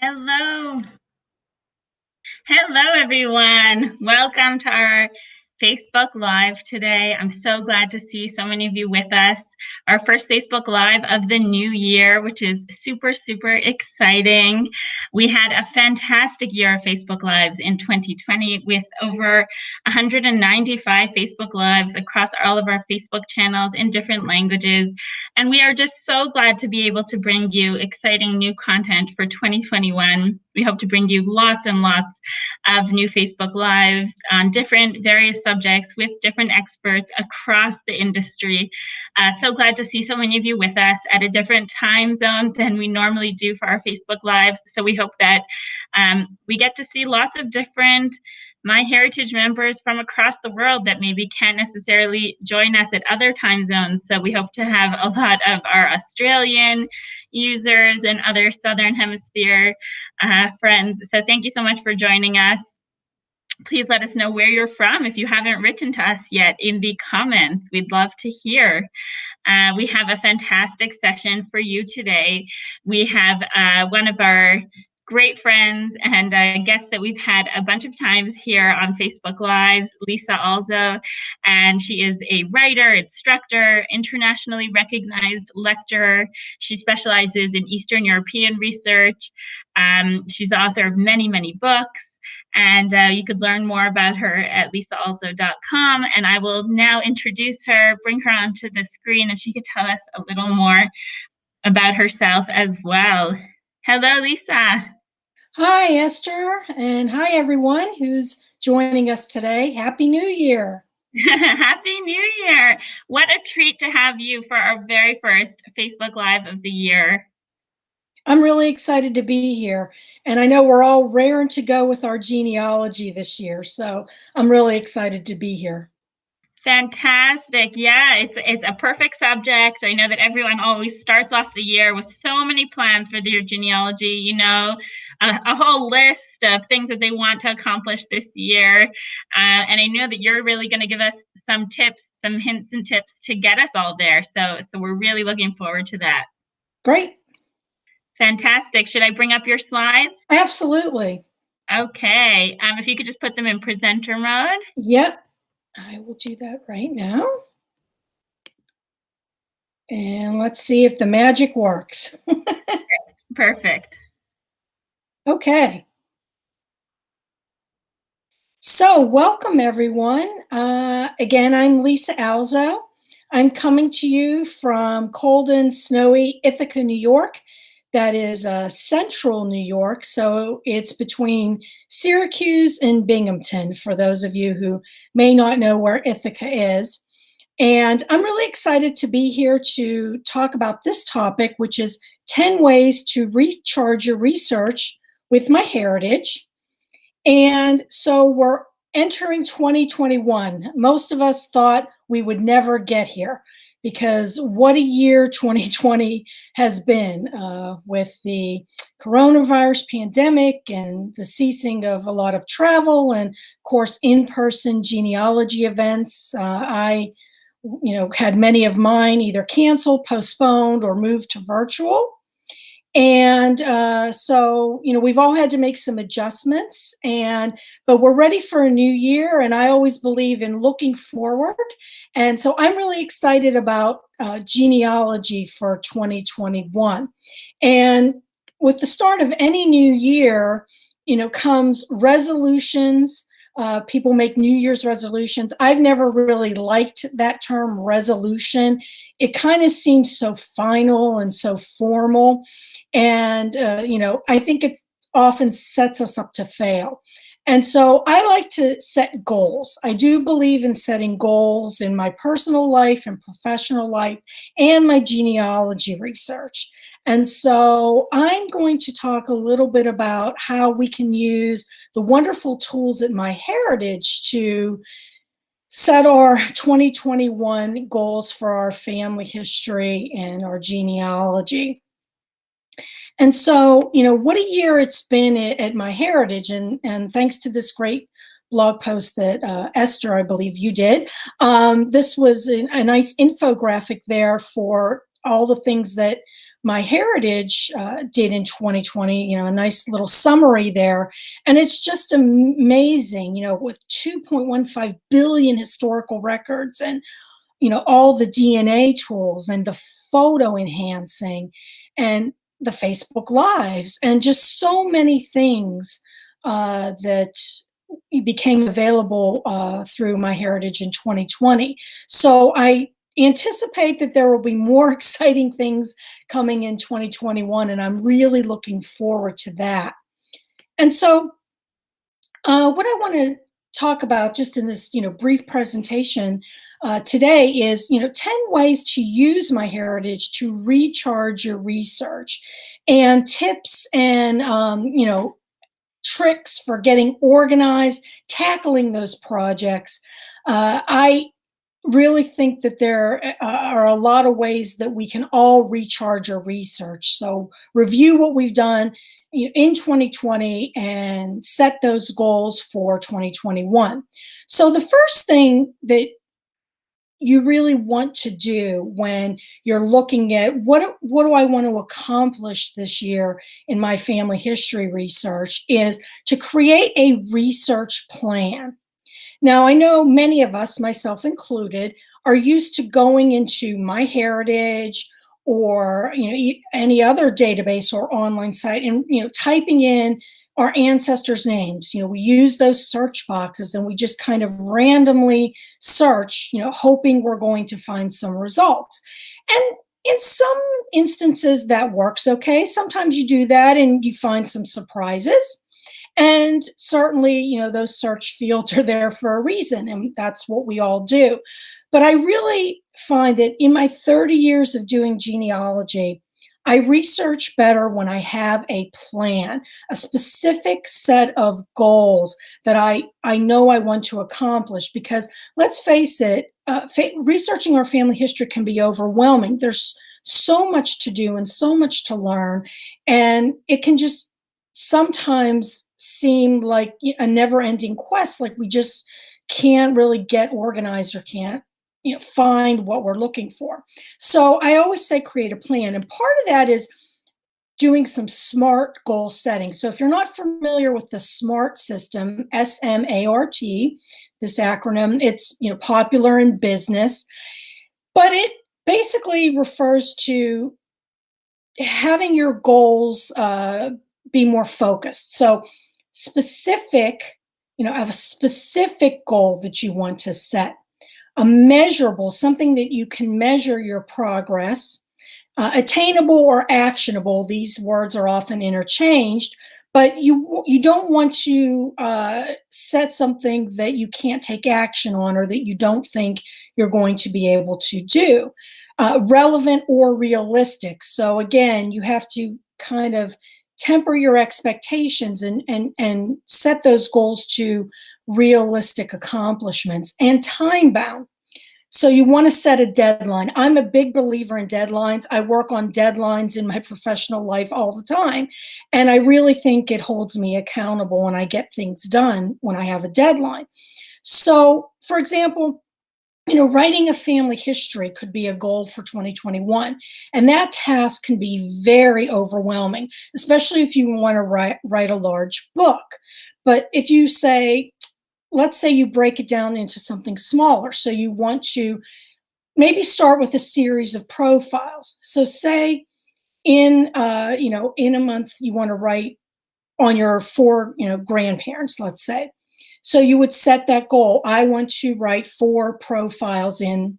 Hello. Hello, everyone. Welcome to our Facebook Live today. I'm so glad to see so many of you with us. Our first Facebook Live of the new year, which is super, super exciting. We had a fantastic year of Facebook Lives in 2020 with over 195 Facebook Lives across all of our Facebook channels in different languages. And we are just so glad to be able to bring you exciting new content for 2021. We hope to bring you lots and lots of new Facebook Lives on different various subjects with different experts across the industry. So glad to see so many of you with us at a different time zone than we normally do for our Facebook Lives. So we hope that we get to see lots of different MyHeritage members from across the world that maybe can't necessarily join us at other time zones. So we hope to have a lot of our Australian users and other Southern Hemisphere friends. So thank you so much for joining us. Please let us know where you're from if you haven't written to us yet in the comments. We'd love to hear. We have a fantastic session for you today. We have one of our great friends and a guest that we've had a bunch of times here on Facebook Lives, Lisa Alzo, and she is a writer, instructor, internationally recognized lecturer. She specializes in Eastern European research. She's the author of many, many books. And you could learn more about her at lisaalzo.com. And I will now introduce her, bring her onto the screen, and she could tell us a little more about herself as well. Hello, Lisa. Hi, Esther, and hi, everyone who's joining us today. Happy New Year. Happy New Year. What a treat to have you for our very first Facebook Live of the year. I'm really excited to be here. And I know we're all raring to go with our genealogy this year, so I'm really excited to be here. Fantastic. Yeah, it's a perfect subject. I know that everyone always starts off the year with so many plans for their genealogy, a whole list of things that they want to accomplish this year. And I know that you're really going to give us some tips, some hints and tips to get us all there. So we're really looking forward to that. Great. Fantastic. Should I bring up your slides? Absolutely. Okay. If you could just put them in presenter mode. Yep. I will do that right now. And let's see if the magic works. Perfect. Okay. So welcome, everyone. Again, I'm Lisa Alzo. I'm coming to you from cold and snowy Ithaca, New York. That is central New York, so it's between Syracuse and Binghamton, for those of you who may not know where Ithaca is. And I'm really excited to be here to talk about this topic, which is 10 ways to recharge your research with MyHeritage. And so we're entering 2021. Most of us thought we would never get here because what a year 2020 has been with the coronavirus pandemic and the ceasing of a lot of travel and, of course, in-person genealogy events. I had many of mine either canceled, postponed, or moved to virtual. And so, we've all had to make some adjustments, but we're ready for a new year. And I always believe in looking forward. And so I'm really excited about genealogy for 2021. And with the start of any new year, comes resolutions. People make New Year's resolutions. I've never really liked that term resolution. It kind of seems so final and so formal. And, I think it often sets us up to fail. And so I like to set goals. I do believe in setting goals in my personal life and professional life and my genealogy research. And so I'm going to talk a little bit about how we can use the wonderful tools at MyHeritage to set our 2021 goals for our family history and our genealogy. And so, what a year it's been at MyHeritage. And thanks to this great blog post that Esther, I believe you did, this was a nice infographic there for all the things that MyHeritage did in 2020, a nice little summary there. And it's just amazing, with 2.15 billion historical records and, all the DNA tools and the photo enhancing and the Facebook Lives and just so many things that became available through MyHeritage in 2020. So I anticipate that there will be more exciting things coming in 2021, and I'm really looking forward to that. And so, what I want to talk about just in this, brief presentation today is, 10 ways to use MyHeritage to recharge your research, and tips and, tricks for getting organized, tackling those projects. I really think that there are a lot of ways that we can all recharge our research. So review what we've done in 2020 and set those goals for 2021. So the first thing that you really want to do when you're looking at what do I want to accomplish this year in my family history research is to create a research plan. Now, I know many of us, myself included, are used to going into MyHeritage or any other database or online site and typing in our ancestors' names. We use those search boxes and we just kind of randomly search, hoping we're going to find some results. And in some instances that works okay. Sometimes you do that and you find some surprises. And certainly, those search fields are there for a reason, and that's what we all do. But I really find that in my 30 years of doing genealogy, I research better when I have a plan, a specific set of goals that I know I want to accomplish. Because let's face it, researching our family history can be overwhelming. There's so much to do and so much to learn, and it can just sometimes seem like a never-ending quest, like we just can't really get organized or can't find what we're looking for. So I always say create a plan, and part of that is doing some SMART goal setting. So if you're not familiar with the SMART system, SMART, this acronym, it's popular in business, but it basically refers to having your goals be more focused. So specific, have a specific goal that you want to set, a measurable, something that you can measure your progress, attainable or actionable. These words are often interchanged, but you don't want to set something that you can't take action on or that you don't think you're going to be able to do. Relevant or realistic. So again, you have to kind of temper your expectations and set those goals to realistic accomplishments, and time bound. So you want to set a deadline. I'm a big believer in deadlines. I work on deadlines in my professional life all the time. And I really think it holds me accountable and I get things done when I have a deadline. So for example, writing a family history could be a goal for 2021. And that task can be very overwhelming, especially if you want to write a large book. But if you let's say you break it down into something smaller. So you want to maybe start with a series of profiles. So say in a month, you want to write on your 4, grandparents, let's say. So you would set that goal. I want to write 4 profiles in,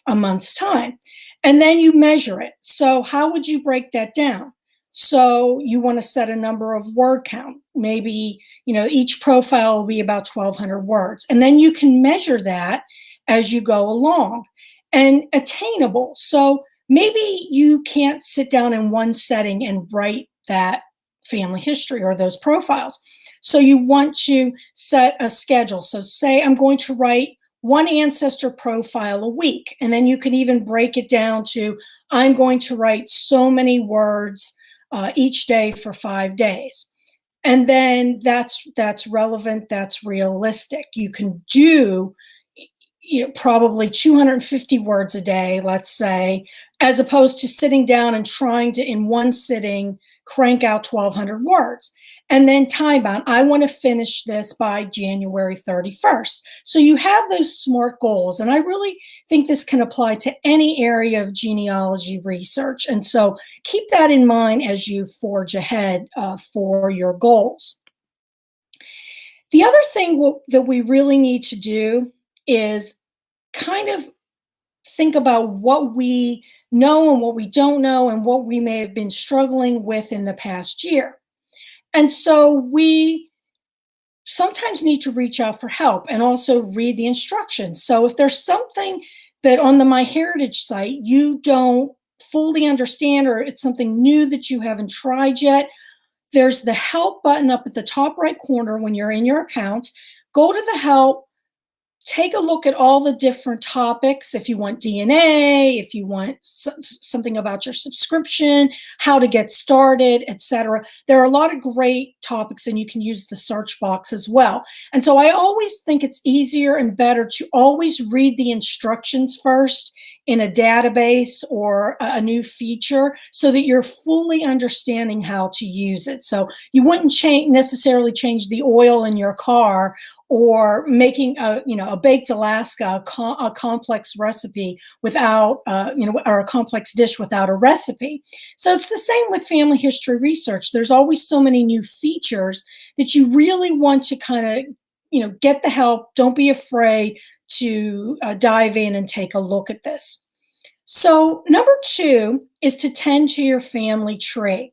a month's time. And then you measure it. So how would you break that down? So you want to set a number of word count. Maybe, each profile will be about 1,200 words. And then you can measure that as you go along. And attainable. So maybe you can't sit down in one setting and write that family history or those profiles. So you want to set a schedule. So say I'm going to write 1 ancestor profile a week. And then you can even break it down to I'm going to write so many words each day for 5 days. And then that's relevant, that's realistic. You can do probably 250 words a day, let's say, as opposed to sitting down and trying to, in one sitting, crank out 1,200 words. And then time bound. I want to finish this by January 31st. So you have those SMART goals. And I really think this can apply to any area of genealogy research. And so keep that in mind as you forge ahead for your goals. The other thing that we really need to do is kind of think about what we know and what we don't know and what we may have been struggling with in the past year. And so we sometimes need to reach out for help and also read the instructions. So if there's something that on the MyHeritage site you don't fully understand, or it's something new that you haven't tried yet, there's the help button up at the top right corner when you're in your account. Go to the help. Take a look at all the different topics. If you want DNA, if you want something about your subscription, how to get started, etc. There are a lot of great topics, and you can use the search box as well. And so I always think it's easier and better to always read the instructions first in a database or a new feature so that you're fully understanding how to use it. So you wouldn't necessarily change the oil in your car or making a baked Alaska, a complex recipe without, or a complex dish without a recipe. So it's the same with family history research. There's always so many new features that you really want to kind of, get the help. Don't be afraid to dive in and take a look at this. So number 2 is to tend to your family tree.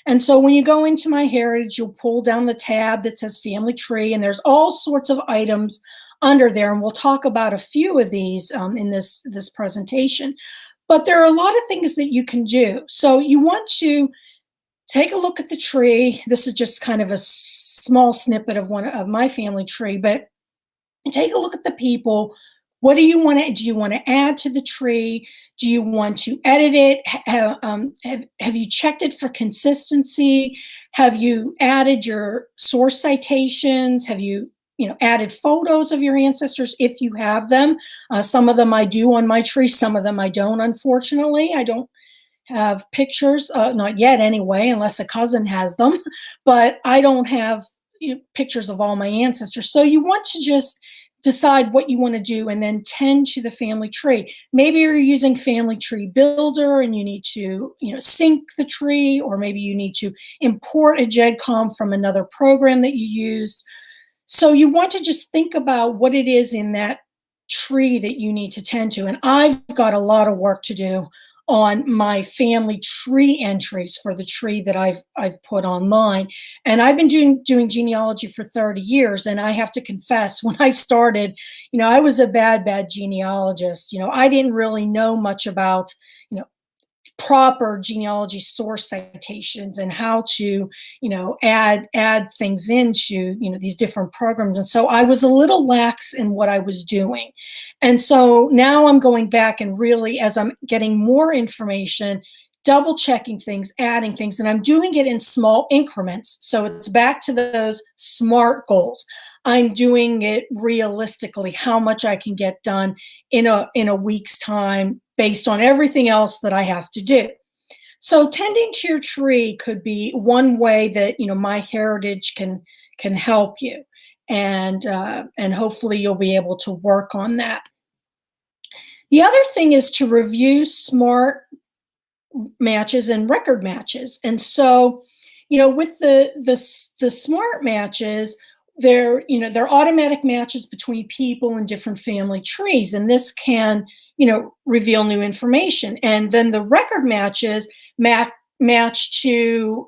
And so when you go into MyHeritage, you'll pull down the tab that says Family Tree, and there's all sorts of items under there. And we'll talk about a few of these in this my But there are a lot of things that you can do. So you want to take a look at the tree. This is just kind of a small snippet of one of my family tree, but take a look at the people. What do you want to add to the tree? Do you want to edit it? Have you checked it for consistency? Have you added your source citations? Have you added photos of your ancestors if you have them? Some of them I do on my tree, some of them I don't, unfortunately. I don't have pictures, not yet anyway, unless a cousin has them, but I don't have pictures of all my ancestors. So you want to just decide what you want to do and then tend to the family tree. Maybe you're using Family Tree Builder and you need to sync the tree, or maybe you need to import a GEDCOM from another program that you used. So you want to just think about what it is in that tree that you need to tend to. And I've got a lot of work to do on my family tree entries for the tree that I've put online. And I've been doing genealogy for 30 years. And I have to confess, when I started, I was a bad genealogist. I didn't really know much about, proper genealogy source citations and how to, add things into, these different programs. And so I was a little lax in what I was doing. And so now I'm going back and really, as I'm getting more information, double checking things, adding things, and I'm doing it in small increments. So it's back to those SMART goals. I'm doing it realistically, how much I can get done in a week's time based on everything else that I have to do. So tending to your tree could be one way that MyHeritage can help you, and hopefully you'll be able to work on that. The other thing is to review SMART matches and record matches. And so, with the SMART matches, they're automatic matches between people in different family trees, and this can reveal new information. And then the record matches match to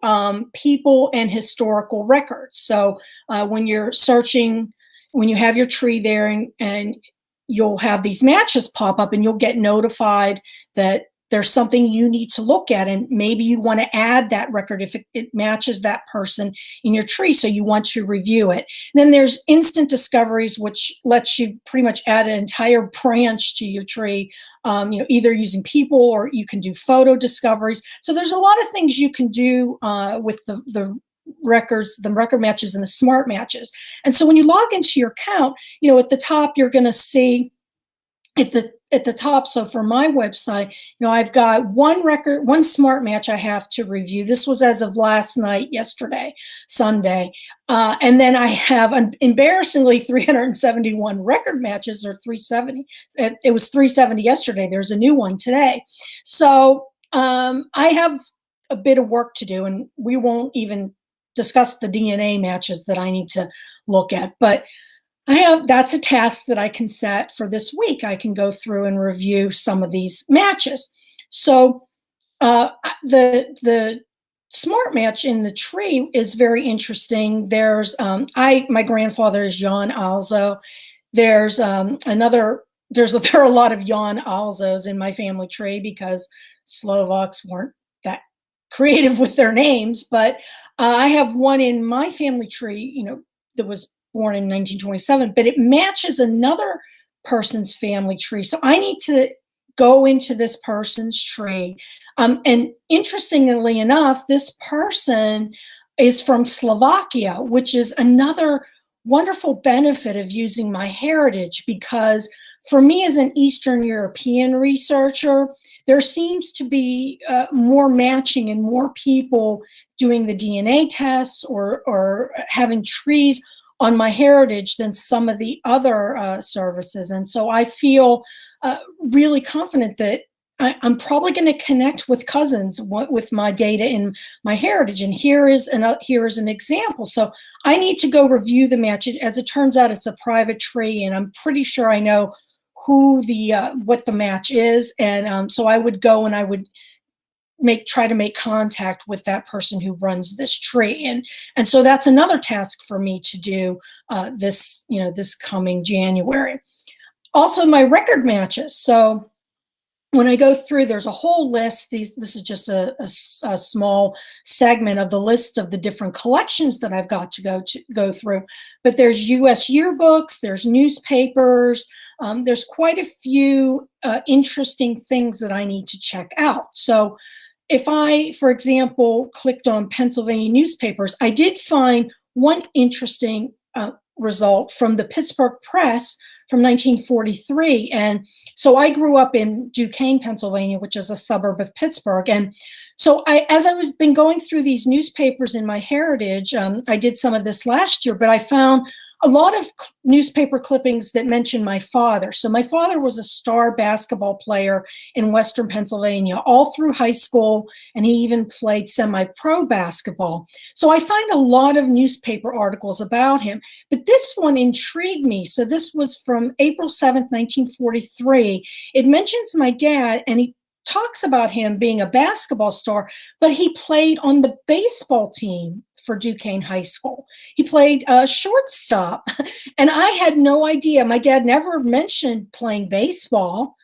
people and historical records. So when you're searching, when you have your tree there, and you'll have these matches pop up, and you'll get notified that there's something you need to look at, and maybe you want to add that record if it matches that person in your tree, so you want to review it. And then there's instant discoveries, which lets you pretty much add an entire branch to your tree, either using people, or you can do photo discoveries. So there's a lot of things you can do with the records, the record matches and the SMART matches. And so when you log into your account, at the top, you're going to see at the at the top. So for my website, I've got one smart match I have to review. This was as of last night, yesterday, Sunday. And then I have embarrassingly 371 record matches, or 370. It was 370 yesterday. There's a new one today. So I have a bit of work to do, and we won't even discuss the DNA matches that I need to look at. But that's a task that I can set for this week. I can go through and review some of these matches. So the smart match in the tree is very interesting. There's my grandfather is Jan Alzo. There are a lot of Jan Alzos in my family tree because Slovaks weren't that creative with their names. But I have one in my family tree, that was born in 1927, but it matches another person's family tree. So I need to go into this person's tree. And interestingly enough, this person is from Slovakia, which is another wonderful benefit of using MyHeritage, because for me as an Eastern European researcher, there seems to be more matching and more people doing the DNA tests or having trees on MyHeritage than some of the other services. And so I feel really confident that I'm probably going to connect with cousins with my data in MyHeritage. And here is an example. So I need to go review the match. As it turns out, it's a private tree, and I'm pretty sure I know what the match is. And so I would go and I would try to make contact with that person who runs this tree. And so that's another task for me to do this coming January. Also, my record matches. So when I go through, there's a whole list. This is just a small segment of the list of the different collections that I've got to go through. But there's U.S. yearbooks, there's newspapers, there's quite a few interesting things that I need to check out. So if I, for example, clicked on Pennsylvania newspapers, I did find one interesting result from the Pittsburgh Press from 1943. And so I grew up in Duquesne, Pennsylvania, which is a suburb of Pittsburgh. And so as I was been going through these newspapers in MyHeritage, I did some of this last year, but I found a lot of newspaper clippings that mention my father. So my father was a star basketball player in Western Pennsylvania all through high school, and he even played semi-pro basketball. So I find a lot of newspaper articles about him, but this one intrigued me. So this was from April 7th, 1943. It mentions my dad, and he talks about him being a basketball star, but he played on the baseball team for Duquesne High School. He played shortstop, and I had no idea. My dad never mentioned playing baseball.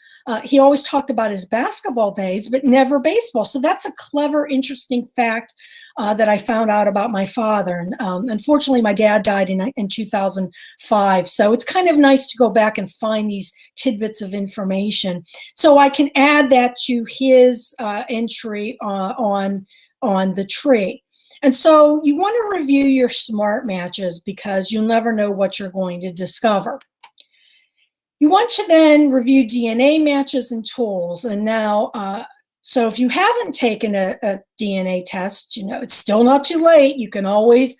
He always talked about his basketball days, but never baseball. So that's a clever, interesting fact that I found out about my father. And unfortunately, my dad died in 2005. So it's kind of nice to go back and find these tidbits of information. So I can add that to his entry on the tree. And so you want to review your smart matches because you'll never know what you're going to discover. You want to then review DNA matches and tools. And now, so if you haven't taken a DNA test, it's still not too late. You can always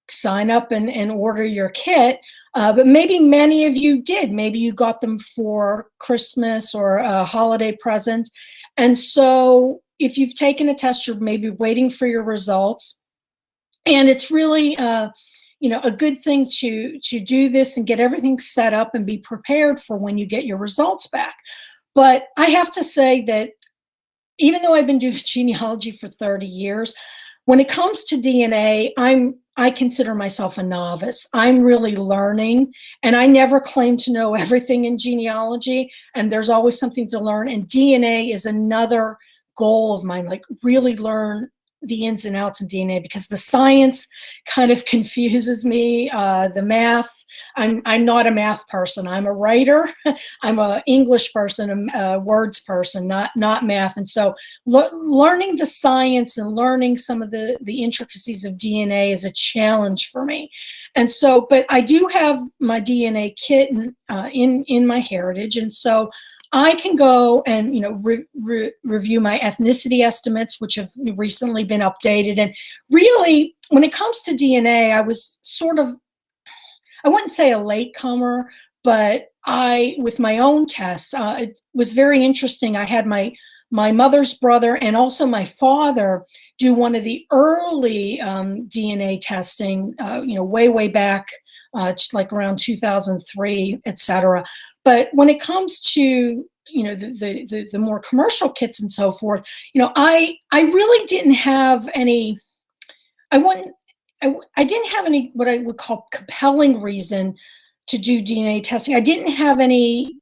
sign up and order your kit. But maybe many of you did. Maybe you got them for Christmas or a holiday present. And so if you've taken a test, you're maybe waiting for your results. And it's really, a good thing to do this and get everything set up and be prepared for when you get your results back. But I have to say that even though I've been doing genealogy for 30 years, when it comes to DNA, I consider myself a novice. I'm really learning, and I never claim to know everything in genealogy, and there's always something to learn. And DNA is another goal of mine, like really learn the ins and outs of DNA, because the science kind of confuses me. The math, I'm not a math person. I'm a writer. I'm an English person, a words person, not math. And so learning the science and learning some of the intricacies of DNA is a challenge for me. And so, but I do have my DNA kit in MyHeritage, and so I can go and, review my ethnicity estimates, which have recently been updated. And really, when it comes to DNA, I was sort of, I wouldn't say a latecomer, but with my own tests, it was very interesting. I had my mother's brother and also my father do one of the early DNA testing, way back, like around 2003, et cetera. But when it comes to the more commercial kits and so forth, I really didn't have any. I wouldn't. I didn't have any what I would call compelling reason to do DNA testing. I didn't have any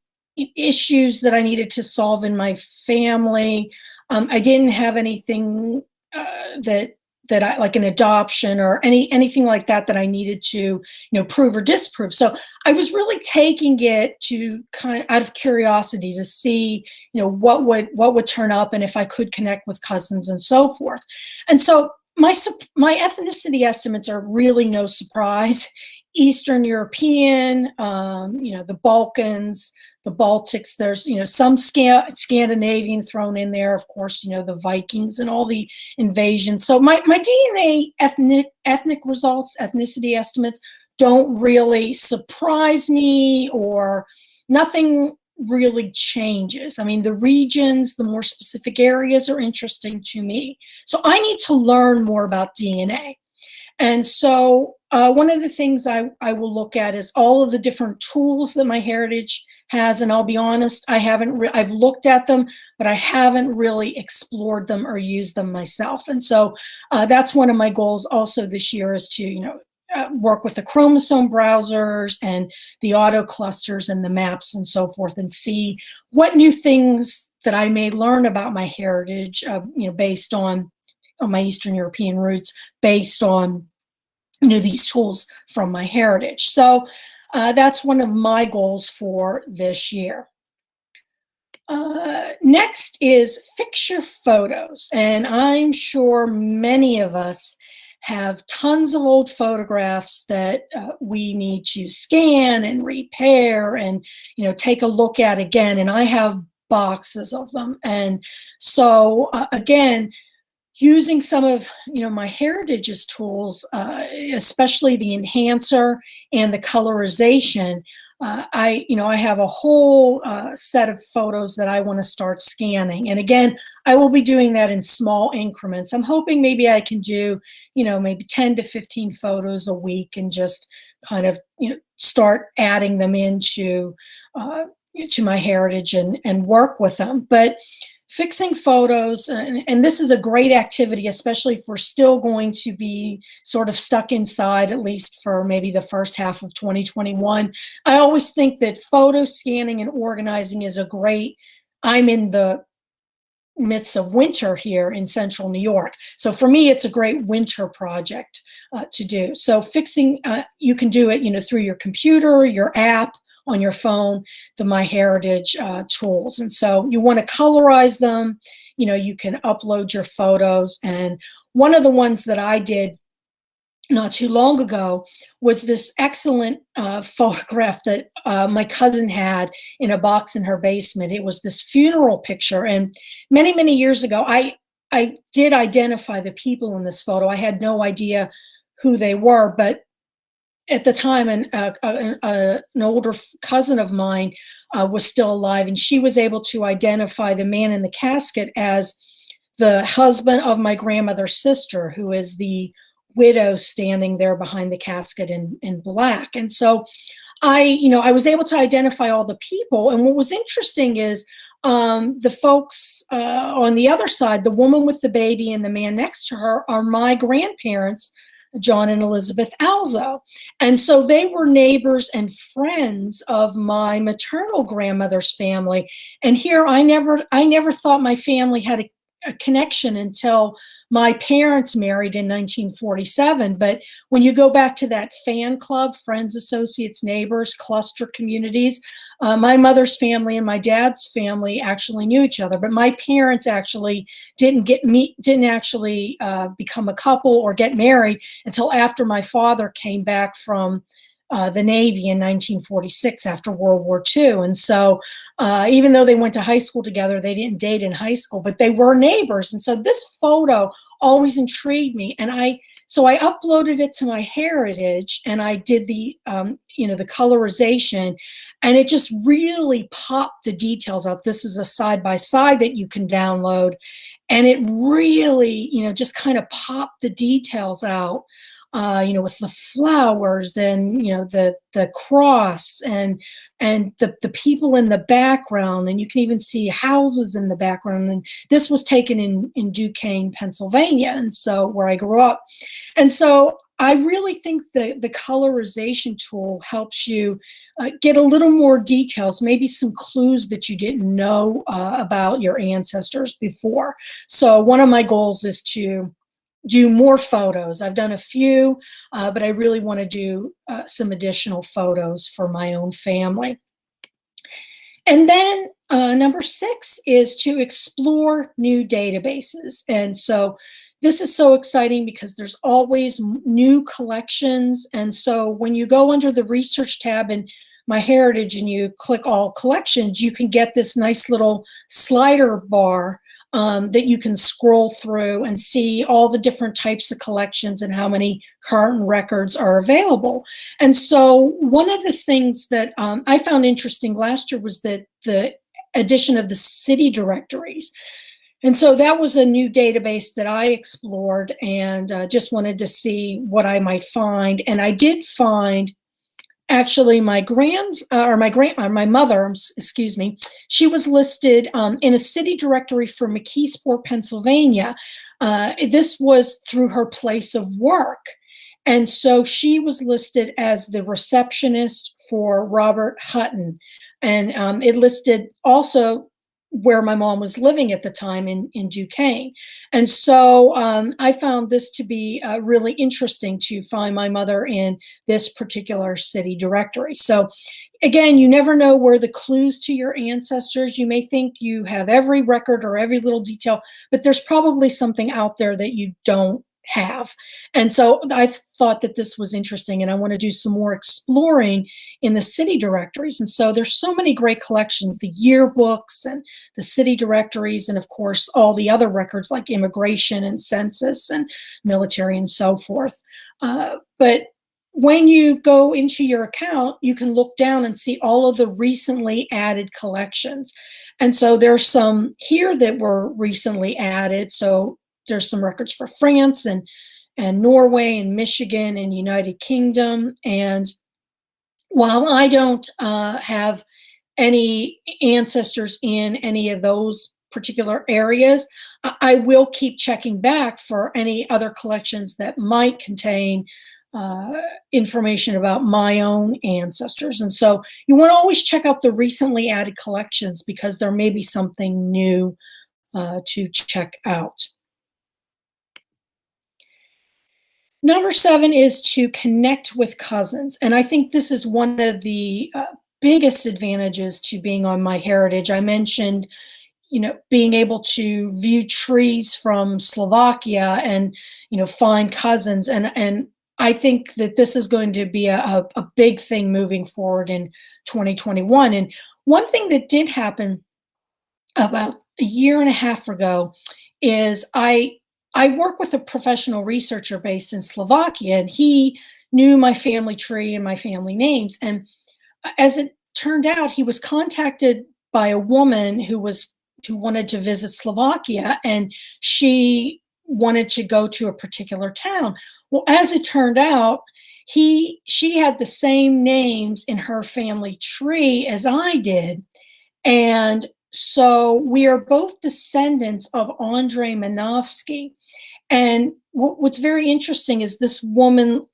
issues that I needed to solve in my family. I didn't have anything that I like an adoption or anything like that I needed to prove or disprove. So I was really taking it to kind of out of curiosity to see what would turn up and if I could connect with cousins and so forth. And so my ethnicity estimates are really no surprise. Eastern European, the Balkans, the Baltics. There's some Scandinavian thrown in there, of course. The Vikings and all the invasions. So my DNA ethnic results, ethnicity estimates, don't really surprise me, or nothing really changes. I mean, the regions, the more specific areas are interesting to me. So I need to learn more about DNA. And so one of the things I will look at is all of the different tools that MyHeritage has. And I'll be honest, I've looked at them, but I haven't really explored them or used them myself. And so that's one of my goals also this year, is to, work with the chromosome browsers and the auto clusters and the maps and so forth, and see what new things that I may learn about MyHeritage, based on my Eastern European roots, based on these tools from MyHeritage. So that's one of my goals for this year. Next is fix your photos, and I'm sure many of us have tons of old photographs that we need to scan and repair and take a look at again. And I have boxes of them, and so again, using some of MyHeritage's tools, especially the enhancer and the colorization, I have a whole set of photos that I want to start scanning. And again, I will be doing that in small increments. I'm hoping maybe I can do maybe 10 to 15 photos a week, and just kind of start adding them into to MyHeritage and work with them. But fixing photos, and this is a great activity, especially if we're still going to be sort of stuck inside, at least for maybe the first half of 2021. I always think that photo scanning and organizing is I'm in the midst of winter here in central New York. So for me, it's a great winter project to do. So fixing, you can do it, through your computer, your app, on your phone, the MyHeritage tools. And so you want to colorize them, you can upload your photos. And one of the ones that I did not too long ago was this excellent photograph that my cousin had in a box in her basement. It was this funeral picture. And many, many years ago, I did identify the people in this photo. I had no idea who they were, but at the time, an older cousin of mine was still alive, and she was able to identify the man in the casket as the husband of my grandmother's sister, who is the widow standing there behind the casket in black. And so I was able to identify all the people. And what was interesting is the folks on the other side, the woman with the baby and the man next to her, are my grandparents, John and Elizabeth Alzo. And so they were neighbors and friends of my maternal grandmother's family. And here I never thought my family had a connection until my parents married in 1947. But when you go back to that fan club, friends, associates, neighbors, cluster communities, my mother's family and my dad's family actually knew each other, but my parents actually didn't actually become a couple or get married until after my father came back from the Navy in 1946 after World War II. And so even though they went to high school together, they didn't date in high school, but they were neighbors. And so this photo always intrigued me. And so I uploaded it to MyHeritage, and I did the colorization, and it just really popped the details out. This is a side-by-side that you can download, and it really, just kind of popped the details out, with the flowers and, the cross and the people in the background, and you can even see houses in the background. And this was taken in Duquesne, Pennsylvania, and so where I grew up. And so I really think the colorization tool helps you get a little more details, maybe some clues that you didn't know about your ancestors before. So one of my goals is to do more photos. I've done a few, but I really want to do some additional photos for my own family. And then number 6 is to explore new databases. And so this is so exciting because there's always new collections. And so when you go under the research tab in MyHeritage and you click all collections, you can get this nice little slider bar that you can scroll through and see all the different types of collections and how many current records are available. And so one of the things that I found interesting last year was that the addition of the city directories. And so that was a new database that I explored and just wanted to see what I might find. And I did find actually my mother, excuse me, she was listed in a city directory for McKeesport, Pennsylvania. This was through her place of work. And so she was listed as the receptionist for Robert Hutton. And it listed also where my mom was living at the time in Duquesne. And so I found this to be really interesting to find my mother in this particular city directory. So again, you never know where the clues to your ancestors. You may think you have every record or every little detail, but there's probably something out there that you don't have. And so I thought that this was interesting, and I want to do some more exploring in the city directories. And so there's so many great collections, the yearbooks and the city directories, and of course all the other records like immigration and census and military and so forth. But when you go into your account, you can look down and see all of the recently added collections. And so there's some here that were recently added. So there's some records for France and Norway and Michigan and United Kingdom. And while I don't have any ancestors in any of those particular areas, I will keep checking back for any other collections that might contain information about my own ancestors. And so you want to always check out the recently added collections because there may be something new to check out. Number 7 is to connect with cousins. And I think this is one of the biggest advantages to being on MyHeritage. I mentioned, being able to view trees from Slovakia and, find cousins. And I think that this is going to be a big thing moving forward in 2021. And one thing that did happen about a year and a half ago is I work with a professional researcher based in Slovakia, and he knew my family tree and my family names. And as it turned out, he was contacted by a woman who wanted to visit Slovakia, and she wanted to go to a particular town. Well, as it turned out, she had the same names in her family tree as I did. And so we are both descendants of Andrei Manovsky. And what's very interesting is this woman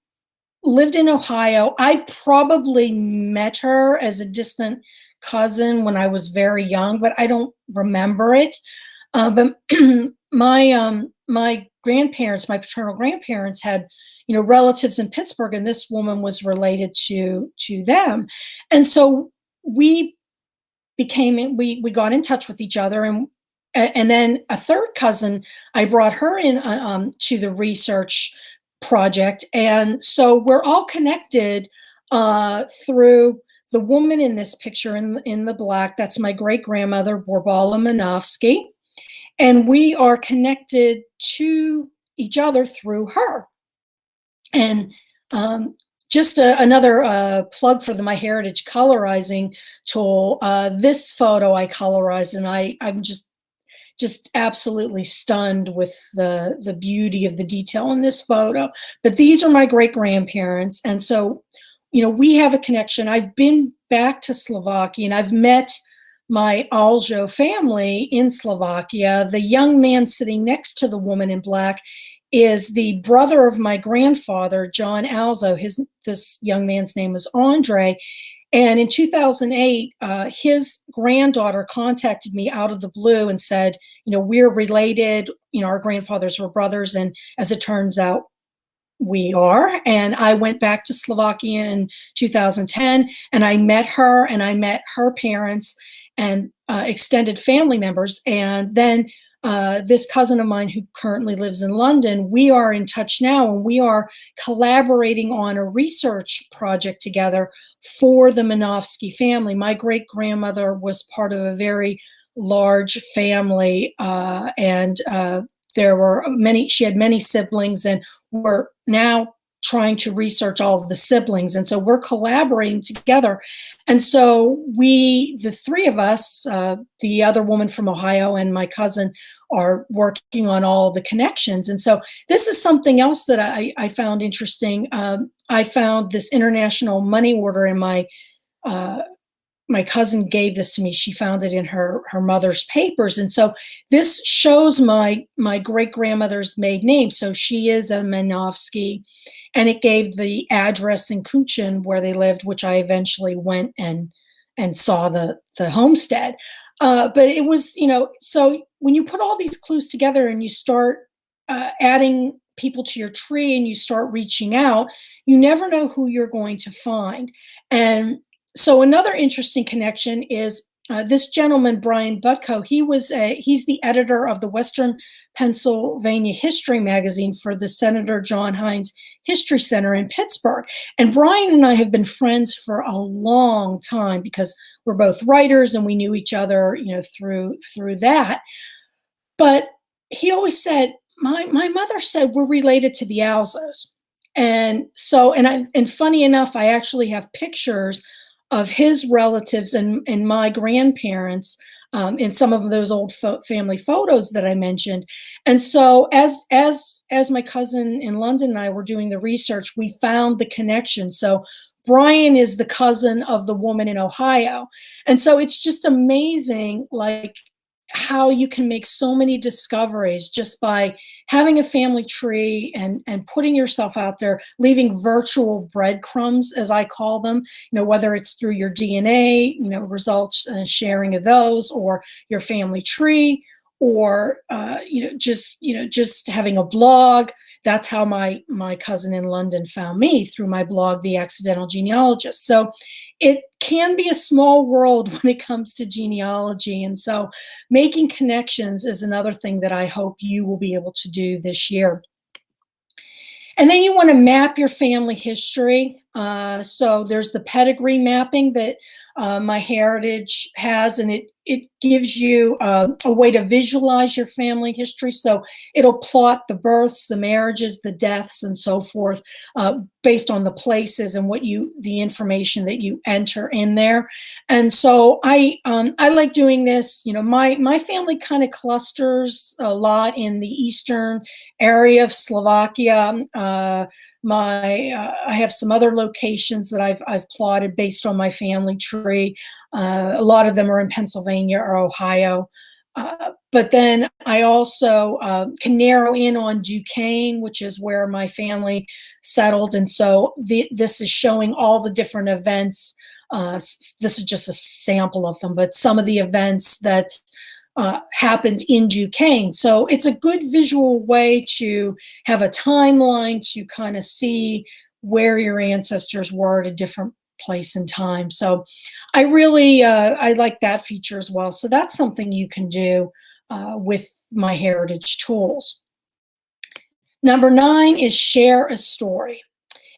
lived in Ohio. I probably met her as a distant cousin when I was very young, but I don't remember it. But my grandparents, my paternal grandparents had, relatives in Pittsburgh, and this woman was related to them. And so we got in touch with each other, and then a third cousin, I brought her in to the research project. And so we're all connected through the woman in this picture in the black. That's my great-grandmother, Borbala Manovsky. And we are connected to each other through her. And just another plug for the MyHeritage colorizing tool. This photo I colorized, and I'm just absolutely stunned with the beauty of the detail in this photo. But these are my great-grandparents, and so, we have a connection. I've been back to Slovakia, and I've met my Alzo family in Slovakia. The young man sitting next to the woman in black is the brother of my grandfather, John Alzo. This young man's name was Andre. And in 2008, his granddaughter contacted me out of the blue and said, we're related, our grandfathers were brothers. And as it turns out, we are. And I went back to Slovakia in 2010, and I met her, and I met her parents and extended family members. And then this cousin of mine who currently lives in London, we are in touch now, and we are collaborating on a research project together for the Manovsky family. My great-grandmother was part of a very large family, and there were she had many siblings, and we're now trying to research all of the siblings. And so we're collaborating together. And so the three of us, the other woman from Ohio and my cousin, are working on all the connections. And so this is something else that I found interesting. I found this international money order in my cousin gave this to me. She found it in her mother's papers. And so this shows my great-grandmother's maiden name. So she is a Manovsky, and it gave the address in Kuchen where they lived, which I eventually went and saw the homestead. But it was, so when you put all these clues together and you start adding people to your tree and you start reaching out, you never know who you're going to find. And so another interesting connection is this gentleman, Brian Butko. He's the editor of the Western Pennsylvania History magazine for the Senator John Heinz History Center in Pittsburgh. And Brian and I have been friends for a long time because we're both writers and we knew each other, through that. But he always said, my mother said we're related to the Alzos. And so, and funny enough, I actually have pictures of his relatives and my grandparents in some of those old family photos that I mentioned. And so as my cousin in London and I were doing the research, we found the connection. So Brian is the cousin of the woman in Ohio. And so it's just amazing, like, how you can make so many discoveries just by having a family tree and putting yourself out there, leaving virtual breadcrumbs, as I call them, whether it's through your DNA, results and sharing of those, or your family tree, or just having a blog. That's how my cousin in London found me, through my blog, The Accidental Genealogist. So it can be a small world when it comes to genealogy. And so making connections is another thing that I hope you will be able to do this year. And then you want to map your family history. So there's the pedigree mapping that MyHeritage has, and it gives you a way to visualize your family history. So it'll plot the births, the marriages, the deaths, and so forth, based on the places and the information that you enter in there. And so I like doing this. My family kind of clusters a lot in the eastern area of Slovakia. I have some other locations that I've plotted based on my family tree. A lot of them are in Pennsylvania or Ohio. But then I also can narrow in on Duquesne, which is where my family settled. And so this is showing all the different events. This is just a sample of them, but some of the events that happened in Duquesne. So it's a good visual way to have a timeline to kind of see where your ancestors were at a different place and time. So I really, I like that feature as well. So that's something you can do with MyHeritage tools. Number 9 is share a story.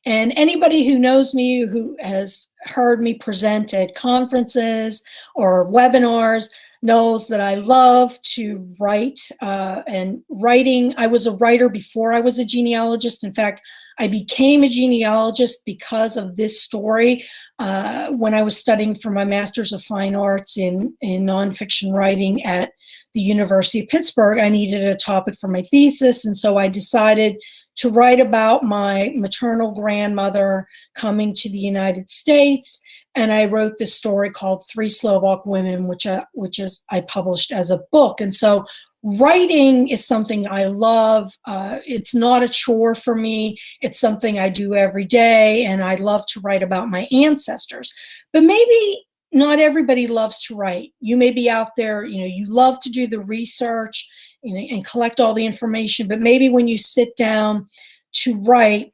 And anybody who knows me, who has heard me present at conferences or webinars, knows that I love to write. And writing, I was a writer before I was a genealogist. In fact, I became a genealogist because of this story. When I was studying for my Master's of Fine Arts in nonfiction writing at the University of Pittsburgh, I needed a topic for my thesis. And so I decided to write about my maternal grandmother coming to the United States. And I wrote this story called Three Slovak Women, which I published as a book. And so writing is something I love. It's not a chore for me. It's something I do every day. And I love to write about my ancestors. But maybe not everybody loves to write. You may be out there, you love to do the research, and collect all the information, but maybe when you sit down to write,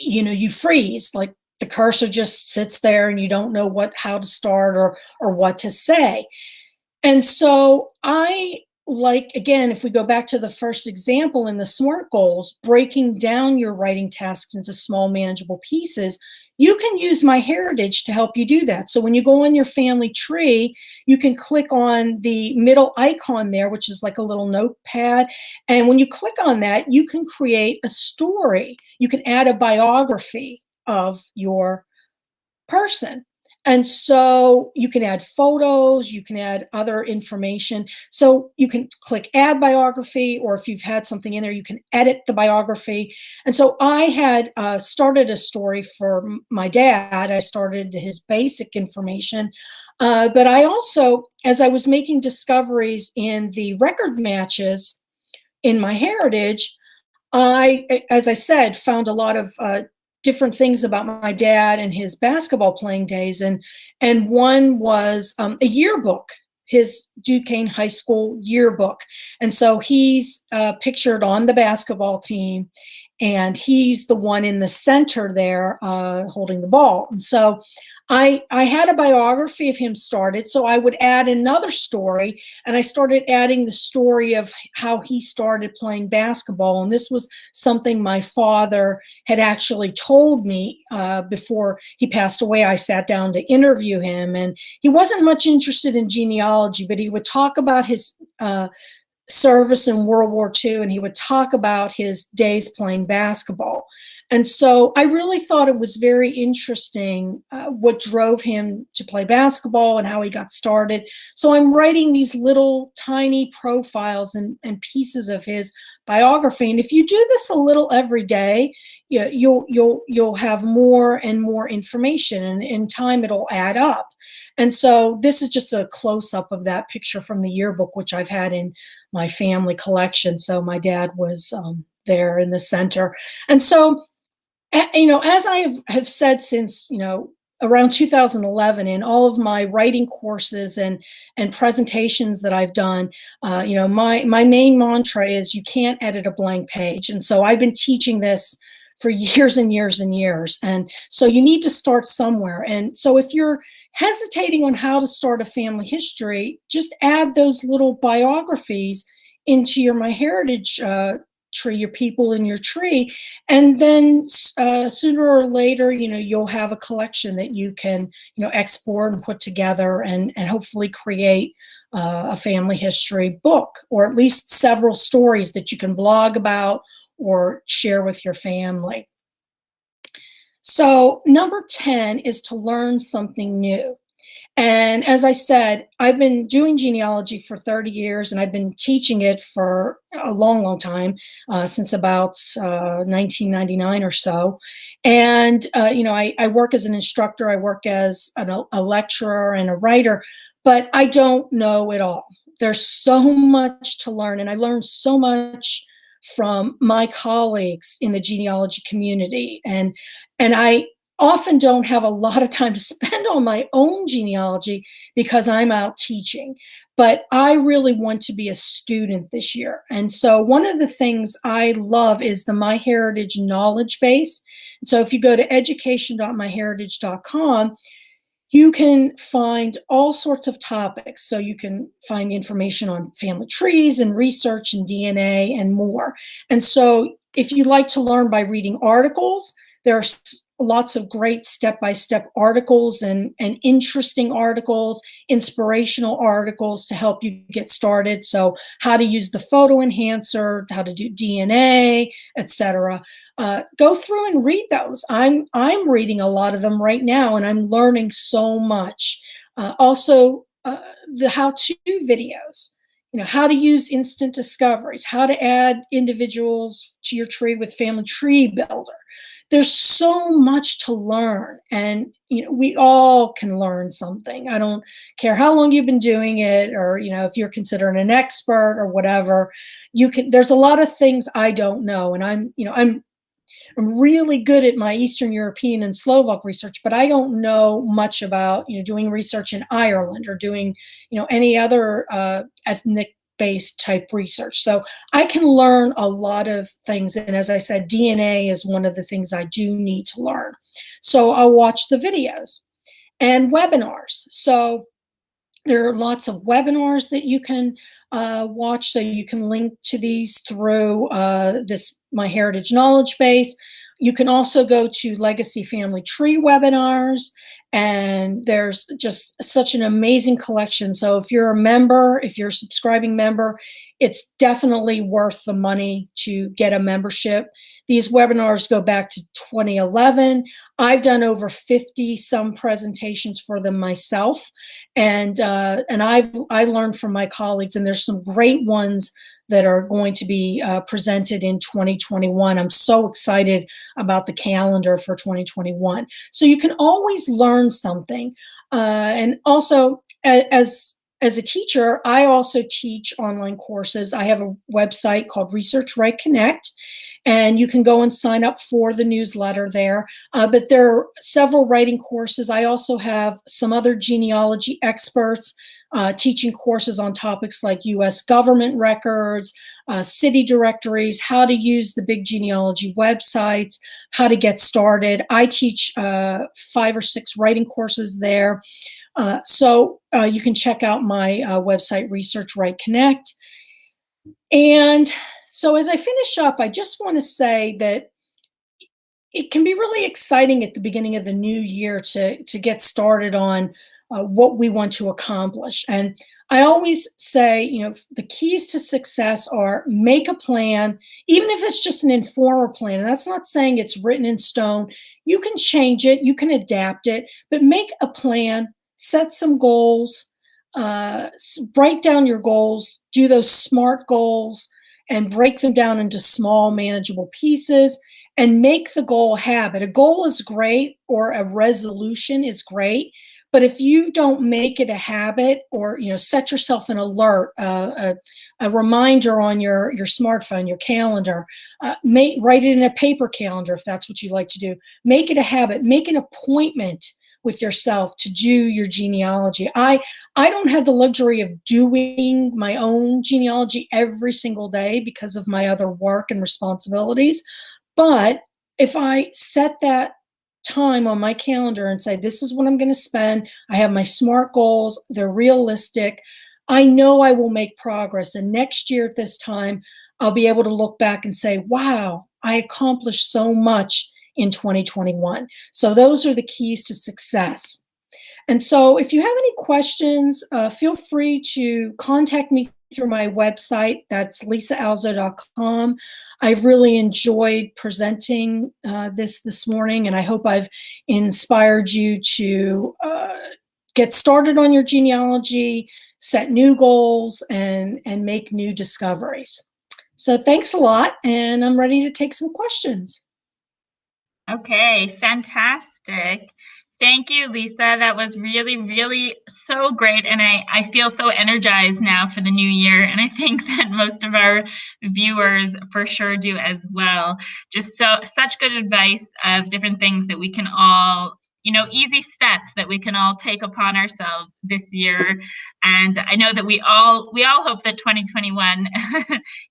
you freeze, like the cursor just sits there and you don't know how to start or what to say. And so again, if we go back to the first example in the SMART goals, breaking down your writing tasks into small manageable pieces, you can use MyHeritage to help you do that. So when you go on your family tree, you can click on the middle icon there, which is like a little notepad. And when you click on that, you can create a story. You can add a biography of your person. And so you can add photos, you can add other information. So you can click add biography, or if you've had something in there, you can edit the biography. And so I had started a story for my dad. I started his basic information. But I also, as I was making discoveries in the record matches in MyHeritage, I, as I said, found a lot of different things about my dad and his basketball playing days. And one was a yearbook, his Duquesne High School yearbook. And so he's pictured on the basketball team, and he's the one in the center there holding the ball. And so I had a biography of him started, so I would add another story, and I started adding the story of how he started playing basketball. And this was something my father had actually told me before he passed away. I sat down to interview him, and he wasn't much interested in genealogy, but he would talk about his service in World War II, and he would talk about his days playing basketball. And so I really thought it was very interesting what drove him to play basketball and how he got started. So I'm writing these little tiny profiles and pieces of his biography. And if you do this a little every day, you'll have more and more information, and in time it'll add up. And so this is just a close-up of that picture from the yearbook, which I've had in my family collection. So my dad was there in the center. And so as I have said since, around 2011, in all of my writing courses and presentations that I've done, my main mantra is you can't edit a blank page. And so I've been teaching this for years and years and years. And so you need to start somewhere. And so if you're hesitating on how to start a family history, just add those little biographies into your MyHeritage tree, your people in your tree, and then sooner or later, you'll have a collection that you can, export and put together, and hopefully create a family history book, or at least several stories that you can blog about or share with your family. So number 10 is to learn something new. And as I said, I've been doing genealogy for 30 years, and I've been teaching it for a long, long time, since about 1999 or so. And, I work as an instructor, I work as a lecturer and a writer, but I don't know it all. There's so much to learn, and I learned so much from my colleagues in the genealogy community. And I often don't have a lot of time to spend on my own genealogy because I'm out teaching. But I really want to be a student this year. And so one of the things I love is the MyHeritage knowledge base. So if you go to education.myheritage.com, you can find all sorts of topics. So you can find information on family trees and research and DNA and more. And so if you like to learn by reading articles, There's lots of great step-by-step articles and interesting articles, inspirational articles to help you get started. So how to use the photo enhancer, how to do DNA, etc. Go through and read those. I'm reading a lot of them right now, and I'm learning so much. Also, the how-to videos. How to use instant discoveries, how to add individuals to your tree with Family Tree Builder. There's so much to learn, and we all can learn something. I don't care how long you've been doing it, or if you're considered an expert or whatever. There's a lot of things I don't know, and I'm really good at my Eastern European and Slovak research, but I don't know much about doing research in Ireland or doing any other ethnic based type research. So I can learn a lot of things, and as I said, DNA is one of the things I do need to learn. So I'll watch the videos and webinars. So there are lots of webinars that you can watch, so you can link to these through this MyHeritage knowledge base. You can also go to Legacy Family Tree webinars, and there's just such an amazing collection. So if you're a member, if you're a subscribing member, it's definitely worth the money to get a membership. These webinars go back to 2011. I've done over 50 some presentations for them myself, and I learned from my colleagues, and there's some great ones that are going to be presented in 2021. I'm so excited about the calendar for 2021. So you can always learn something, and also as a teacher, I also teach online courses. I have a website called Research Right Connect, and you can go and sign up for the newsletter there. But there are several writing courses. I also have some other genealogy experts teaching courses on topics like U.S. government records, city directories, how to use the big genealogy websites, how to get started. I teach 5 or 6 writing courses there. So you can check out my website, Research Right Connect. And so as I finish up, I just want to say that it can be really exciting at the beginning of the new year to get started on what we want to accomplish. And I always say, the keys to success are make a plan, even if it's just an informal plan. And that's not saying it's written in stone. You can change it, you can adapt it, but make a plan, set some goals, write down your goals, do those SMART goals, and break them down into small, manageable pieces, and make the goal a habit. A goal is great, or a resolution is great, but if you don't make it a habit, or set yourself an alert, a reminder on your smartphone, your calendar, write it in a paper calendar if that's what you like to do. Make it a habit. Make an appointment with yourself to do your genealogy. I don't have the luxury of doing my own genealogy every single day because of my other work and responsibilities. But if I set that time on my calendar and say, this is what I'm going to spend, I have my SMART goals, they're realistic, I know I will make progress. And next year at this time, I'll be able to look back and say, wow, I accomplished so much in 2021. So those are the keys to success. And so if you have any questions, feel free to contact me through my website. That's lisaalzo.com. I've really enjoyed presenting this morning, and I hope I've inspired you to get started on your genealogy, set new goals, and make new discoveries. So thanks a lot, and I'm ready to take some questions. Okay, fantastic. Thank you, Lisa. That was really, really so great. And I feel so energized now for the new year. And I think that most of our viewers for sure do as well. Just such good advice of different things that we can all, easy steps that we can all take upon ourselves this year. And I know that we all hope that 2021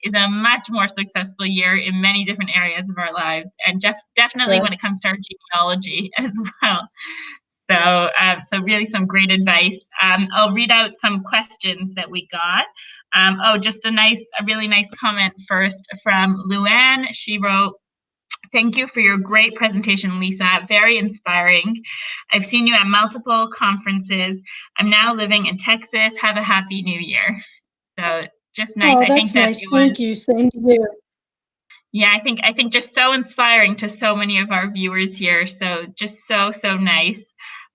is a much more successful year in many different areas of our lives, and definitely when it comes to our genealogy as well. So really some great advice. I'll read out some questions that we got. Just a really nice comment first from Luann. She wrote, Thank you for your great presentation, Lisa. Very inspiring. I've seen you at multiple conferences. I'm now living in Texas. Have a happy new year. So just nice. Oh, I think that's that nice. it was, Thank you. Same to you. yeah, I think just so inspiring to so many of our viewers here. So just so nice.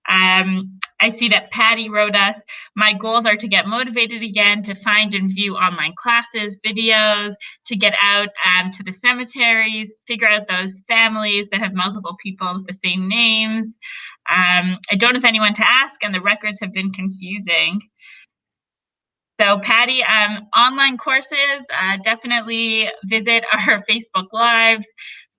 I see that Patty wrote us, my goals are to get motivated again, to find and view online classes, videos, to get out to the cemeteries, figure out those families that have multiple people with the same names. I don't have anyone to ask, and the records have been confusing. So Patty, online courses, definitely visit our Facebook Lives.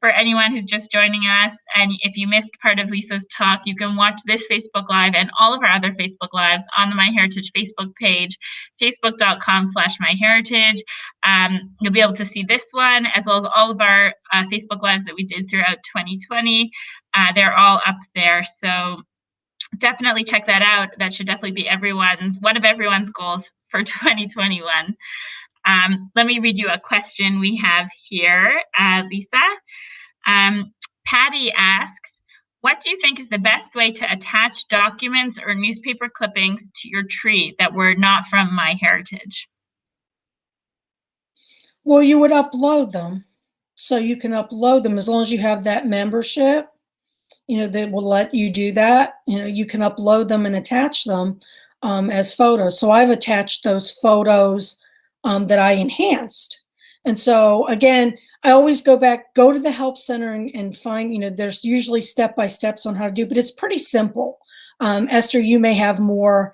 For anyone who's just joining us, and if you missed part of Lisa's talk, you can watch this Facebook Live and all of our other Facebook Lives on the MyHeritage Facebook page, facebook.com/MyHeritage. You'll be able to see this one, as well as all of our Facebook Lives that we did throughout 2020. They're all up there. So definitely check that out. That should definitely be one of everyone's goals for 2021. Let me read you a question we have here, Lisa. Patty asks, what do you think is the best way to attach documents or newspaper clippings to your tree that were not from MyHeritage? Well, you would upload them. So you can upload them as long as you have that membership, that will let you do that. You can upload them and attach them as photos. So I've attached those photos that I enhanced. And so again, I always go to the help center and find, there's usually step-by-steps on how to do, but it's pretty simple. Esther, you may have more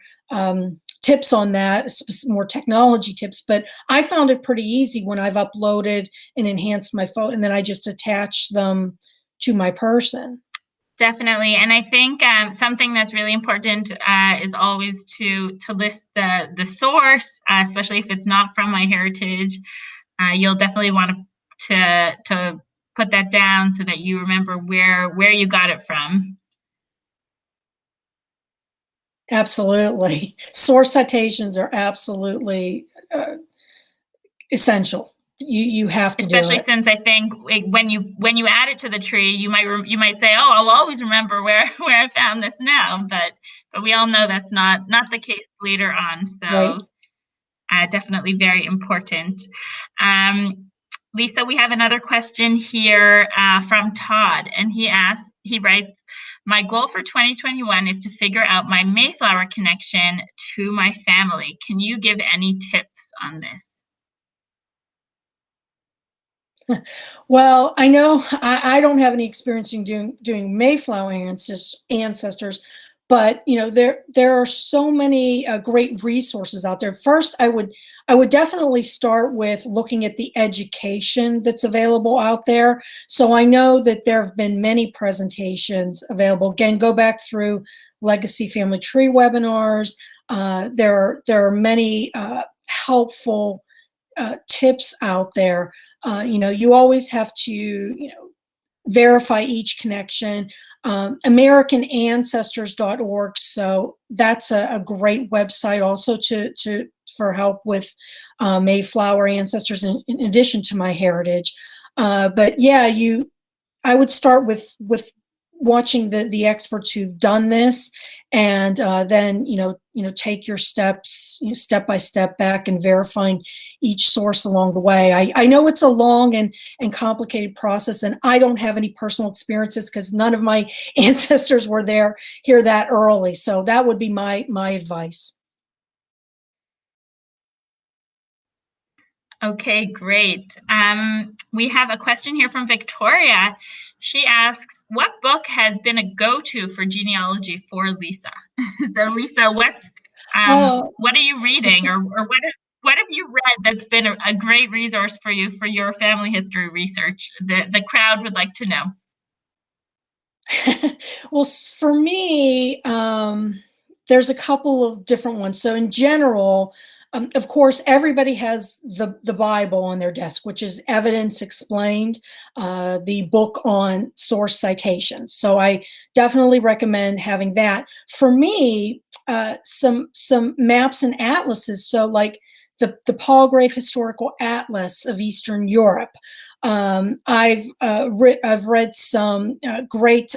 tips on that, more technology tips, but I found it pretty easy when I've uploaded and enhanced my photo, and then I just attach them to my person. Definitely, and I think something that's really important is always to list the source, especially if it's not from MyHeritage. You'll definitely want to put that down so that you remember where you got it from. Absolutely. Source citations are absolutely essential. You have to do Especially it. since I think when you add it to the tree, you might say, "Oh, I'll always remember where I found this now," but we all know that's not the case later on. Right. So definitely very important. Lisa, we have another question here from Todd, and he writes, my goal for 2021 is to figure out my Mayflower connection to my family. Can you give any tips on this? Well, I know I don't have any experience in doing Mayflower ancestors, but there are so many great resources out there. First, I would definitely start with looking at the education that's available out there. So I know that there have been many presentations available. Again, go back through Legacy Family Tree webinars. There are many helpful tips out there. You always have to, verify each connection. AmericanAncestors.org. So that's a great website also for help with Mayflower ancestors in addition to MyHeritage. But yeah, I would start with watching the experts who've done this, and then take your steps, step by step back and verifying each source along the way. I know it's a long and complicated process, and I don't have any personal experiences because none of my ancestors were here that early. So that would be my advice. Okay, great. We have a question here from Victoria. She asks, what book has been a go-to for genealogy for Lisa? So Lisa, what are you reading, or what have you read that's been a great resource for you for your family history research? The crowd would like to know. Well, for me, there's a couple of different ones. So in general, of course, everybody has the Bible on their desk, which is Evidence Explained, the book on source citations. So I definitely recommend having that. For me, some maps and atlases. So like the Palgrave Historical Atlas of Eastern Europe. I've read some great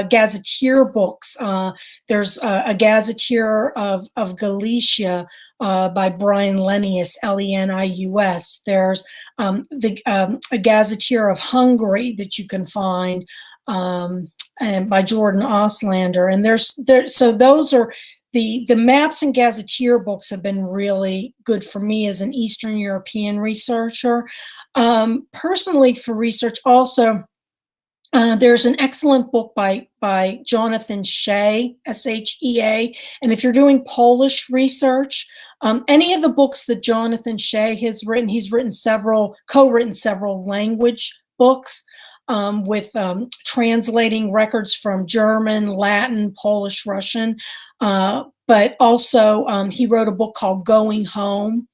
gazetteer books. There's a gazetteer of Galicia by Brian Lenius, Lenius. There's a gazetteer of Hungary that you can find, and by Jordan Oslander. And so those are the maps and gazetteer books have been really good for me as an Eastern European researcher. Personally, for research, also, there's an excellent book by Jonathan Shea, Shea. And if you're doing Polish research, any of the books that Jonathan Shea has written, he's co-written several language books, with translating records from German, Latin, Polish, Russian. But also he wrote a book called Going Home,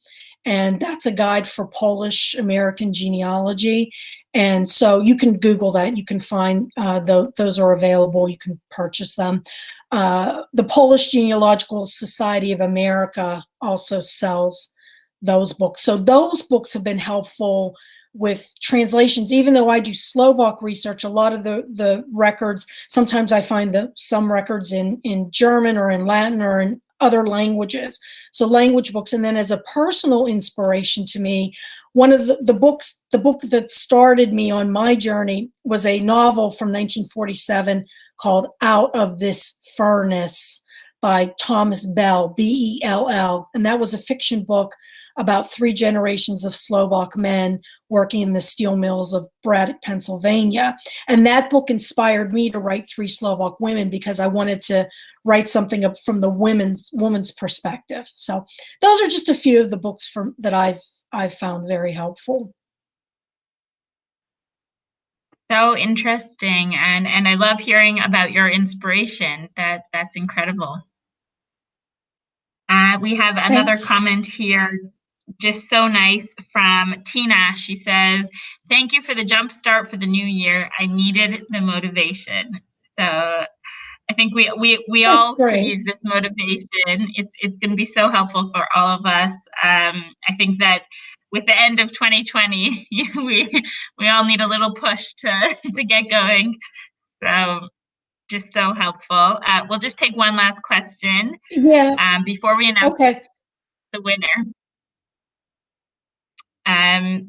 and that's a guide for Polish American genealogy. And so you can Google that. You can find those are available. You can purchase them. The Polish Genealogical Society of America also sells those books. So those books have been helpful with translations. Even though I do Slovak research, a lot of the records, sometimes I find some records in German or in Latin or in other languages. So language books. And then as a personal inspiration to me, one of the book that started me on my journey was a novel from 1947 called Out of This Furnace by Thomas Bell, Bell. And that was a fiction book about 3 generations of Slovak men working in the steel mills of Braddock, Pennsylvania. And that book inspired me to write 3 Slovak women, because I wanted to write something up from the woman's perspective. So those are just a few of the books that I've found very helpful. So interesting, and I love hearing about your inspiration. That's incredible. We have another comment here, just so nice, from Tina. She says, "Thank you for the jump start for the new year. I needed the motivation." So I think we all could use this motivation. It's going to be so helpful for all of us. I think that with the end of 2020, we all need a little push to get going. So just so helpful. We'll just take one last question. Yeah. Before we announce the winner.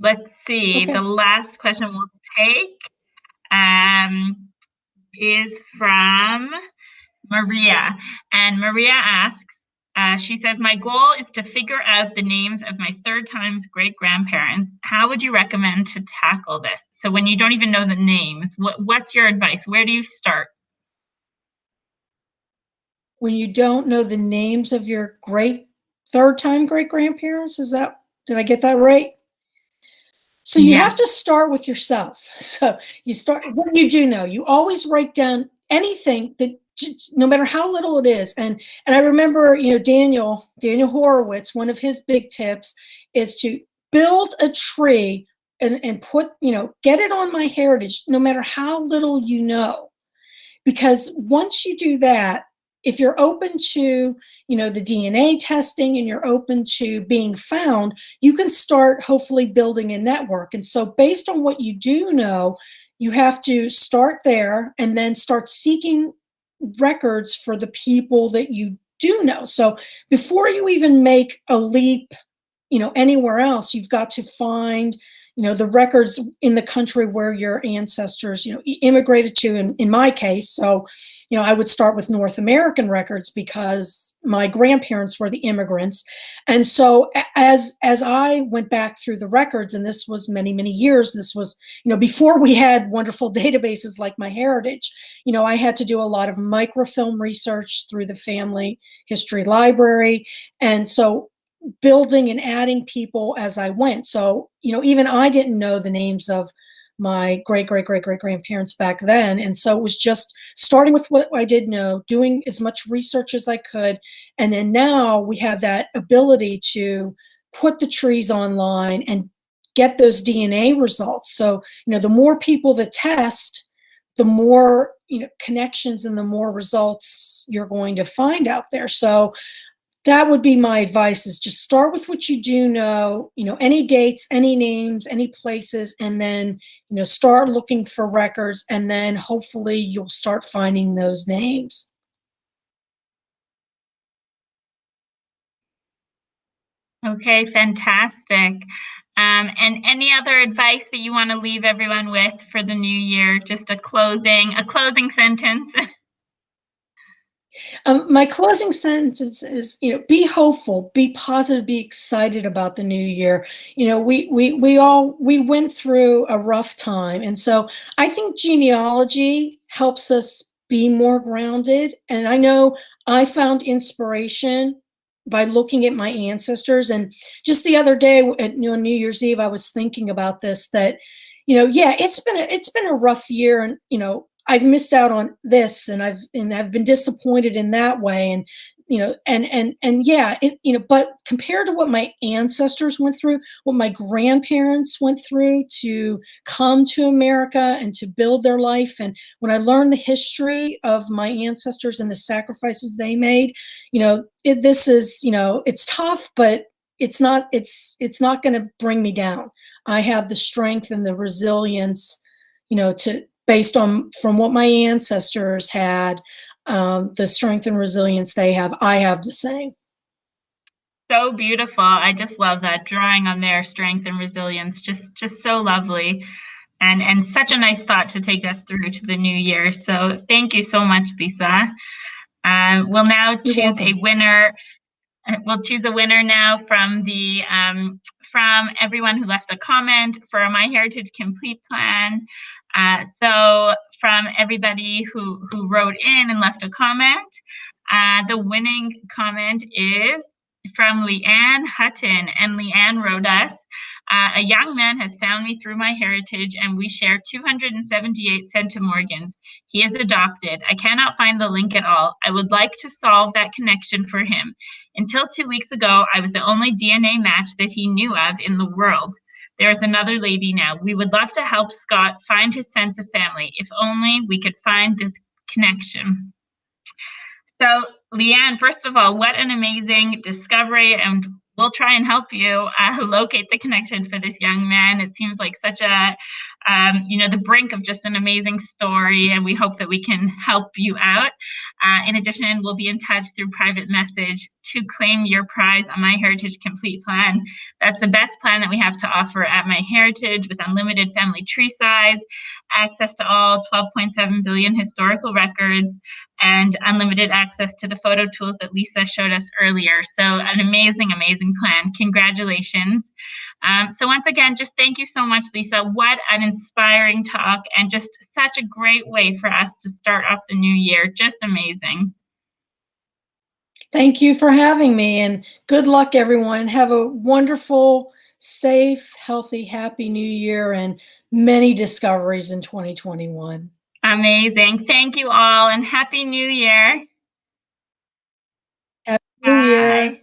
Let's see. The last question we'll take is from Maria. And Maria asks, she says, "My goal is to figure out the names of my 3rd times great-grandparents. How would you recommend to tackle this?" So when you don't even know the names, what's your advice? Where do you start? When you don't know the names of your 3rd time great-grandparents? Did I get that right? So you have to start with yourself. So you start, what you do know, you always write down anything that, no matter how little it is. And I remember, Daniel Horowitz, one of his big tips is to build a tree and put, get it on MyHeritage, no matter how little you know. Because once you do that, if you're open to, the DNA testing and you're open to being found, you can start hopefully building a network. And so based on what you do know, you have to start there and then start seeking records for the people that you do know. So before you even make a leap, anywhere else, you've got to find, the records in the country where your ancestors, immigrated to, in my case. So, I would start with North American records because my grandparents were the immigrants. And so as I went back through the records, and this was many, many years, this was, before we had wonderful databases like MyHeritage, I had to do a lot of microfilm research through the family history library. And so building and adding people as I went. So, even I didn't know the names of my great-great-great-great-grandparents back then. And so it was just starting with what I did know, doing as much research as I could. And then now we have that ability to put the trees online and get those DNA results. So, the more people that test, the more, connections and the more results you're going to find out there. So that would be my advice, is just start with what you do know, any dates, any names, any places, and then, start looking for records, and then hopefully you'll start finding those names. Okay, fantastic. And any other advice that you want to leave everyone with for the new year? Just a closing sentence. My closing sentence is, be hopeful, be positive, be excited about the new year. We went through a rough time, and so I think genealogy helps us be more grounded. And I know I found inspiration by looking at my ancestors. And just the other day at New Year's Eve, I was thinking about this. That, yeah, it's been a rough year, and I've missed out on this, and I've been disappointed in that way. And yeah, but compared to what my ancestors went through, what my grandparents went through to come to America and to build their life, and when I learned the history of my ancestors and the sacrifices they made, this is, it's tough, but it's not going to bring me down. I have the strength and the resilience, to based on from what my ancestors had, the strength and resilience they have, I have the same. So beautiful. I just love that, drawing on their strength and resilience. Just so lovely. And such a nice thought to take us through to the new year. So thank you so much, Lisa. We'll now You're choose a welcome. winner. We'll choose a winner now from everyone who left a comment for a MyHeritage Complete plan. So from everybody who wrote in and left a comment, the winning comment is from Leanne Hutton, and Leanne wrote us, a young man has found me through MyHeritage, and we share 278 centimorgans. He is adopted. I cannot find the link at all. I would like to solve that connection for him. Until 2 weeks ago, I was the only DNA match that he knew of in the world. There's another lady now. We would love to help Scott find his sense of family. If only we could find this connection. So, Leanne, first of all, what an amazing discovery, and we'll try and help you locate the connection for this young man. It seems like such a, the brink of just an amazing story, and we hope that we can help you out. In addition, we'll be in touch through private message to claim your prize on MyHeritage Complete Plan. That's the best plan that we have to offer at MyHeritage, with unlimited family tree size, access to all 12.7 billion historical records, and unlimited access to the photo tools that Lisa showed us earlier. So an amazing, amazing plan. Congratulations. So once again, just thank you so much, Lisa. What an inspiring talk, and just such a great way for us to start off the new year. Just amazing. Thank you for having me, and good luck, everyone. Have a wonderful, safe, healthy, happy new year, and many discoveries in 2021. Amazing. Thank you all, and Happy New Year. Happy New Bye. Year.